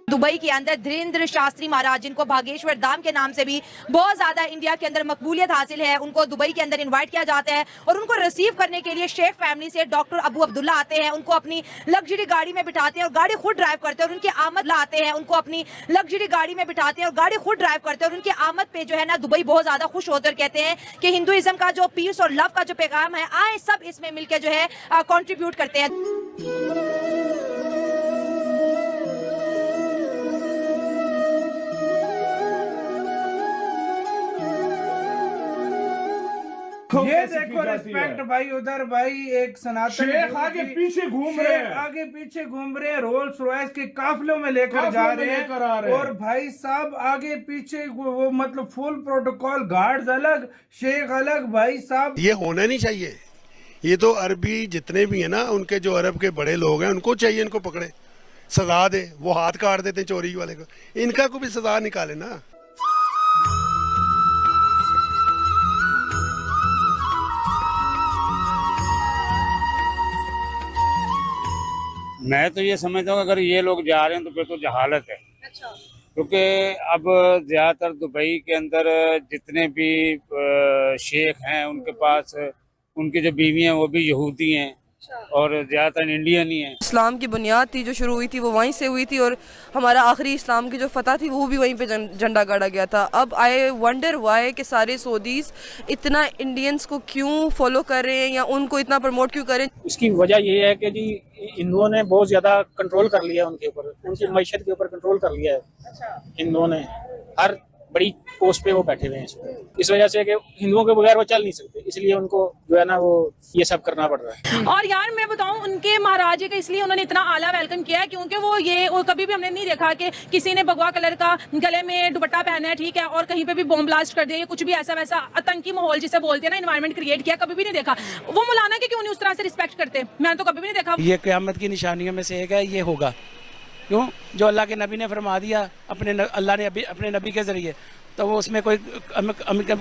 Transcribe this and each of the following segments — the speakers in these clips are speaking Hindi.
दुबई के अंदर धीरेन्द्र शास्त्री महाराज, जिनको भागेश्वर धाम के नाम से भी बहुत ज्यादा इंडिया के अंदर मकबूलियत हासिल है, उनको दुबई के अंदर इनवाइट किया जाता है और उनको रिसीव करने के लिए शेख फैमिली से डॉक्टर अबू अब्दुल्ला आते हैं। उनको अपनी लग्जरी गाड़ी में बिठाते हैं और गाड़ी खुद ड्राइव करते हैं और उनकी आमद लाते हैं। उनको अपनी लग्जरी गाड़ी में बिठाते हैं और गाड़ी खुद ड्राइव करते हैं और उनकी आमद पे जो है ना दुबई बहुत ज्यादा खुश होते और कहते हैं कि हिंदुइज्म का जो पीस और लव का जो पैगाम है, आए सब इसमें मिलकर जो है कॉन्ट्रीब्यूट करते हैं। ये देखो रिस्पेक्ट भाई, उधर भाई एक सनातन शेख आगे पीछे घूम रहे हैं, आगे पीछे घूम रहे हैं, रोल्स रॉयस के काफिलों में लेकर जा रहे हैं और भाई साहब आगे पीछे वो मतलब फुल प्रोटोकॉल, गार्ड्स अलग, शेख अलग। भाई साहब ये होना नहीं चाहिए। ये तो अरबी जितने भी है ना, उनके जो अरब के बड़े लोग हैं उनको चाहिए इनको पकड़े, सजा दे। वो हाथ काट देते चोरी वाले को, इनका को भी सजा निकाले ना। मैं तो ये समझता हूँ अगर ये लोग जा रहे हैं तो फिर तो जहालत है। अच्छा। क्योंकि अब ज्यादातर दुबई के अंदर जितने भी शेख हैं उनके पास उनकी जो बीवी हैं वो भी यहूदी हैं और ज्यादातर इंडियन ही हैं। इस्लाम की बुनियाद थी जो शुरू हुई थी वो वहीं से हुई थी और हमारा आखिरी इस्लाम की जो फतह थी वो भी वहीं पे झंडा गाड़ा गया था। अब आई वंडर वाई कि सारे सऊदीज इतना इंडियंस को क्यों फॉलो कर रहे हैं या उनको इतना प्रमोट क्यों कर रहे हैं। इसकी वजह ये है कि जी हिंदुओं ने बहुत ज्यादा कंट्रोल कर लिया उनके ऊपर, उनकी मैशत के ऊपर कंट्रोल कर लिया है हिंदुओं ने। हर बड़ी पोस्ट पे वो बैठे हुए हैं इस वजह से कि हिंदुओं के बगैर वो चल नहीं सकते, इसलिए उनको जो है ना वो ये सब करना पड़ रहा है। और यार मैं बताऊं, उनके महाराजे का इसलिए उन्होंने इतना आला वेलकम किया है क्योंकि वो कभी भी हमने नहीं देखा कि किसी ने भगवा कलर का गले में दुपट्टा पहना है, ठीक है, और कहीं पे भी बॉम्ब ब्लास्ट कर दिया या कुछ भी ऐसा वैसा आतंकी माहौल जिसे बोलते हैं ना, एनवायरमेंट क्रिएट किया, कभी भी नहीं देखा। वो मौलाना के क्यों नहीं उस तरह से रिस्पेक्ट करते, मैंने तो कभी भी नहीं देखा। ये क़यामत की निशानियों में से एक है, ये होगा क्यों जो अल्लाह के नबी ने फरमा दिया अल्लाह ने अपने नबी के जरिए, तो वो उसमें कोई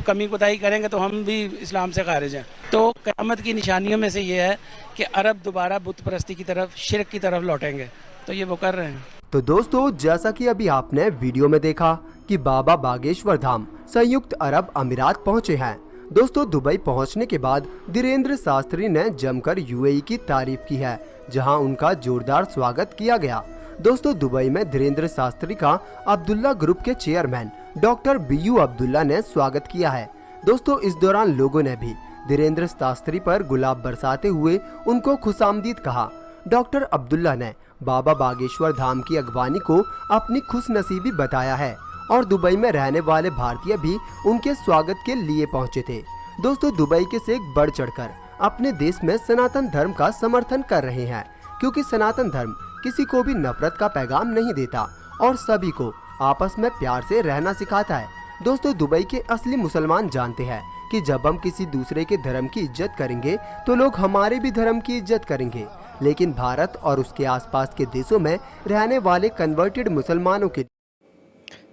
कमी कोताही करेंगे तो हम भी इस्लाम से खारिज हैं। तो क़यामत की निशानियों में से ये है कि अरब दोबारा बुत परस्ती की तरफ, शिरक की तरफ लौटेंगे, तो ये वो कर रहे हैं। तो दोस्तों, जैसा कि अभी आपने वीडियो में देखा कि बाबा बागेश्वर धाम संयुक्त अरब अमीरात पहुंचे हैं। दोस्तों, दुबई पहुंचने के बाद धीरेन्द्र शास्त्री ने जमकर यूएई की तारीफ की है, जहां उनका जोरदार स्वागत किया गया। दोस्तों, दुबई में धीरेन्द्र शास्त्री का अब्दुल्ला ग्रुप के चेयरमैन डॉक्टर बीयू अब्दुल्ला ने स्वागत किया है। दोस्तों, इस दौरान लोगों ने भी धीरेन्द्र शास्त्री पर गुलाब बरसाते हुए उनको खुशामदीद कहा। डॉक्टर अब्दुल्ला ने बाबा बागेश्वर धाम की अगवानी को अपनी खुशनसीबी बताया है और दुबई में रहने वाले भारतीय भी उनके स्वागत के लिए पहुंचे थे। दोस्तों, दुबई के शेख बढ़ चढ़कर अपने देश में सनातन धर्म का समर्थन कर रहे हैं, क्योंकि सनातन धर्म किसी को भी नफरत का पैगाम नहीं देता और सभी को आपस में प्यार से रहना सिखाता है। दोस्तों, दुबई के असली मुसलमान जानते हैं कि जब हम किसी दूसरे के धर्म की इज्जत करेंगे तो लोग हमारे भी धर्म की इज्जत करेंगे। लेकिन भारत और उसके आसपास के देशों में रहने वाले कन्वर्टेड मुसलमानों के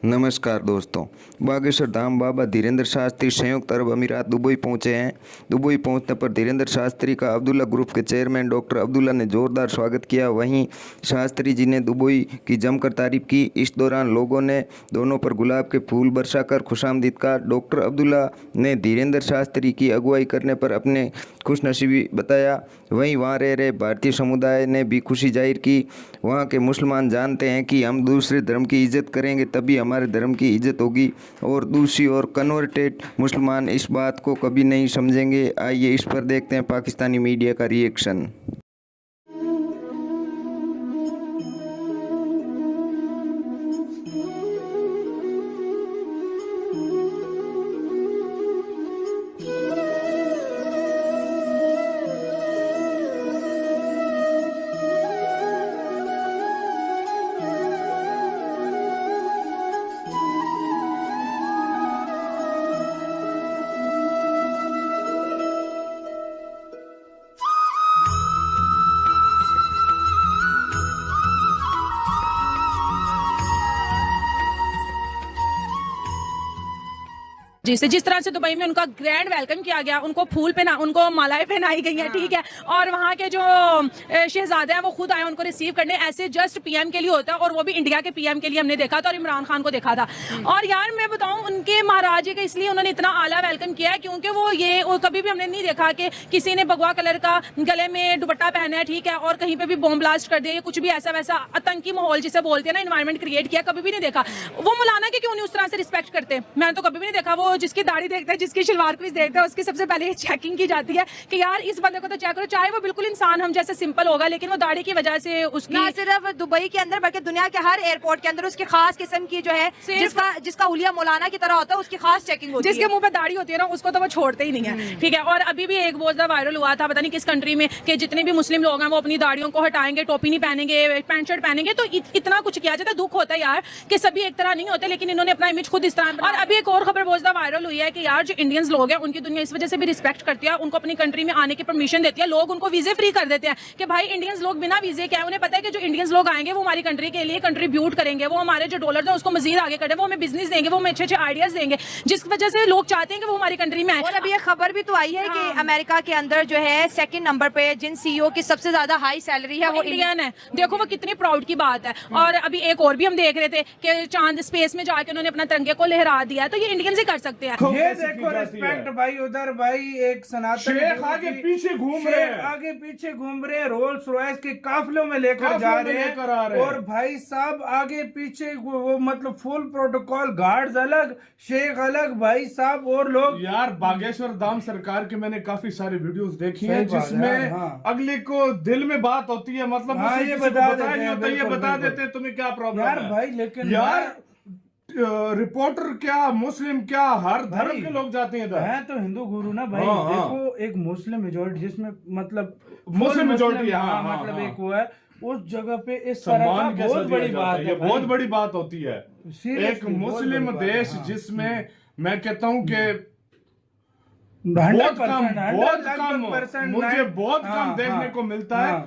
नमस्कार दोस्तों, बागेश्वर धाम बाबा धीरेन्द्र शास्त्री संयुक्त अरब अमीरात दुबई पहुंचे हैं। दुबई पहुंचने पर धीरेन्द्र शास्त्री का अब्दुल्ला ग्रुप के चेयरमैन डॉक्टर अब्दुल्ला ने जोरदार स्वागत किया। वहीं शास्त्री जी ने दुबई की जमकर तारीफ की। इस दौरान लोगों ने दोनों पर गुलाब के फूल बरसाकर खुशामदीद का। डॉक्टर अब्दुल्ला ने धीरेन्द्र शास्त्री की अगुवाई करने पर अपने खुशनसीबी बताया। वहीं वहाँ रह रहे भारतीय समुदाय ने भी खुशी जाहिर की। वहाँ के मुसलमान जानते हैं कि हम दूसरे धर्म की इज्जत करेंगे तभी हमारे धर्म की इज्जत होगी, और दूसरी और कन्वर्टेड मुसलमान इस बात को कभी नहीं समझेंगे। आइए इस पर देखते हैं पाकिस्तानी मीडिया का रिएक्शन। जिस तरह से दुबई में उनका ग्रैंड वेलकम किया गया, उनको उनको मालाएं पहनाई गई हैं, ठीक है, और वहाँ के जो शहजादे हैं वो खुद आए उनको रिसीव करने, ऐसे जस्ट पीएम के लिए होता है, और वो भी इंडिया के पीएम के लिए हमने देखा था और इमरान खान को देखा था। और यार मैं बताऊं, उनके महाराजे का इसलिए उन्होंने इतना आला वेलकम किया है क्योंकि वो कभी भी हमने नहीं देखा कि किसी ने भगवा कलर का गले में दुपट्टा पहना है, ठीक है, और कहीं पे भी बॉम्ब ब्लास्ट कर दिया, कुछ भी ऐसा वैसा आतंकी माहौल जिसे बोलते हैं ना, एनवायरनमेंट क्रिएट किया, कभी भी नहीं देखा। वो मौलाना के क्यों नहीं उस तरह से रिस्पेक्ट करते, मैंने तो कभी भी नहीं देखा। वो जिसकी दाढ़ी देखता है, जिसकी शलवार कमीज देखता है, उसकी सबसे पहले चेकिंग की जाती है कि यार इस बंदे को तो चेक करो, चाहे वो बिल्कुल इंसान हम जैसे सिंपल होगा, लेकिन वो दाढ़ी की वजह से उसकी ना सिर्फ दुबई के अंदर बल्कि दुनिया के हर एयरपोर्ट के अंदर उसकी खास किस्म की जो है जिसका हुलिया मौलाना की तरह होता है उसकी खास चेकिंग होती है। जिसके मुंह पे दाढ़ी होती है ना उसको तो वो छोड़ते ही नहीं है, ठीक है। और अभी भी एक बहुत ज्यादा वायरल हुआ था, पता नहीं किस कंट्री में, कि जितने भी मुस्लिम लोग हैं वो अपनी दाढ़ियों को हटाएंगे, टोपी नहीं पहनेंगे, पैंट शर्ट पहनेंगे, तो इतना कुछ किया जाता है। दुख होता है यार कि सभी एक तरह नहीं होते, लेकिन इन्होंने अपना इमेज खुद इस तरह। और अभी एक और खबर बहुत ज्यादा वायरल हुई है कि यार जो इंडियंस लोग हैं उनकी दुनिया इस वजह से भी रिस्पेक्ट करती है, उनको अपनी कंट्री में आने की परमिशन देती है, लोग उनको वीजे फ्री कर देते हैं कि भाई इंडियंस लोग बिना वीजे के, उन्हें पता है कि जो इंडियंस लोग आएंगे वो हमारी कंट्री के लिए कंट्रीब्यूट करेंगे, वो हमारे जो डॉलर है उसको मजीद आगे करें, वो हमें बिजनेस देंगे, वो हमें अच्छे अच्छे आइडियाज देंगे, जिस वजह से लोग चाहते हैं कि वो हमारी कंट्री में आए। और अभी एक खबर भी तो आई है कि अमेरिका के अंदर जो है सेकंड नंबर पे जिन सीईओ की सबसे ज्यादा हाई सैलरी है वो इंडियन है। देखो वो कितनी प्राउड की बात है। और अभी एक और भी हम देख रहे थे कि चांद स्पेस में जाके उन्होंने अपना तिरंगे को लहरा दिया, तो ये इंडियंस ही कर सकते हैं। ये देखो रिस्पेक्ट भाई, उधर भाई एक सनातन शेख आगे पीछे घूम रहे हैं, आगे पीछे घूम रहे हैं, रोल्स रॉयस के काफिलों में लेकर जा रहे हैं, और भाई साहब आगे पीछे वो मतलब फुल प्रोटोकॉल, गार्ड्स अलग, शेख अलग, भाई साहब और लोग। यार बागेश्वर धाम सरकार के मैंने काफी सारी वीडियोस देखी हैं जिसमें अगले को दिल में बात होती है, मतलब ये बता देते हैं तुम्हें क्या प्रॉब्लम यार है भाई, लेकिन यार रिपोर्टर क्या, मुस्लिम क्या, हर धर्म के लोग जाते हैं इधर। है तो हिंदू गुरु ना भाई। देखो एक मुस्लिम मेजोरिटी जिसमें मतलब मुस्लिम मेजोरिटी, मतलब एक वो है, उस जगह पे इस तरह का बहुत बड़ी बात है, बहुत बड़ी बात होती है। एक मुस्लिम देश जिसमें मैं कहता हूँ कि बहुत कम मुझे बहुत कम देखने को मिलता है,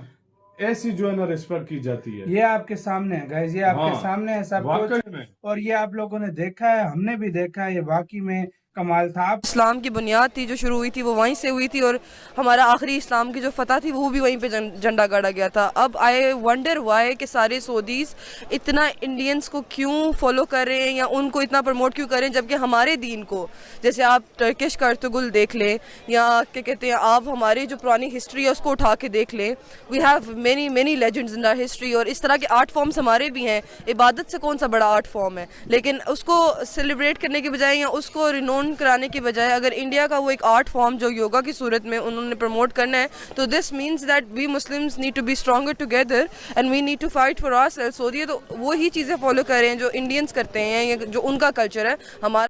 ऐसी जो है ना रिस्पेक्ट की जाती है। ये आपके सामने है गाइस, ये आपके सामने है सब कुछ, और ये आप लोगों ने देखा है, हमने भी देखा है, ये वाकई में कमाल था। इस्लाम की बुनियाद थी जो शुरू हुई थी वो वहीं से हुई थी, और हमारा आखिरी इस्लाम की जो फतह थी वो भी वहीं पे झंडा गाड़ा गया था। अब आई वंडर वाई कि सारे सऊदीज़ इतना इंडियंस को क्यों फॉलो कर रहे हैं या उनको इतना प्रमोट क्यों कर रहे हैं, जबकि हमारे दीन को, जैसे आप टर्किश कर्तुगुल देख लें या क्या कहते हैं, आप हमारी जो पुरानी हिस्ट्री है उसको उठा के देख लें, we have many legends in our history, और इस तरह के आर्ट फॉर्म्स हमारे भी हैं। इबादत से कौन सा बड़ा आर्ट फॉर्म है, लेकिन उसको सेलिब्रेट करने के बजाय या उसको रिनोन कराने की बजाय अगर इंडिया का वो एक आर्ट फॉर्म जो योगा की सूरत में उन्होंने प्रमोट करना है, तो this means that we Muslims need to be stronger together and we need to fight for ourselves. तो वो ही चीज़ें फॉलो कर रहे हैं जो इंडियंस करते हैं या जो उनका कल्चर है। हमारा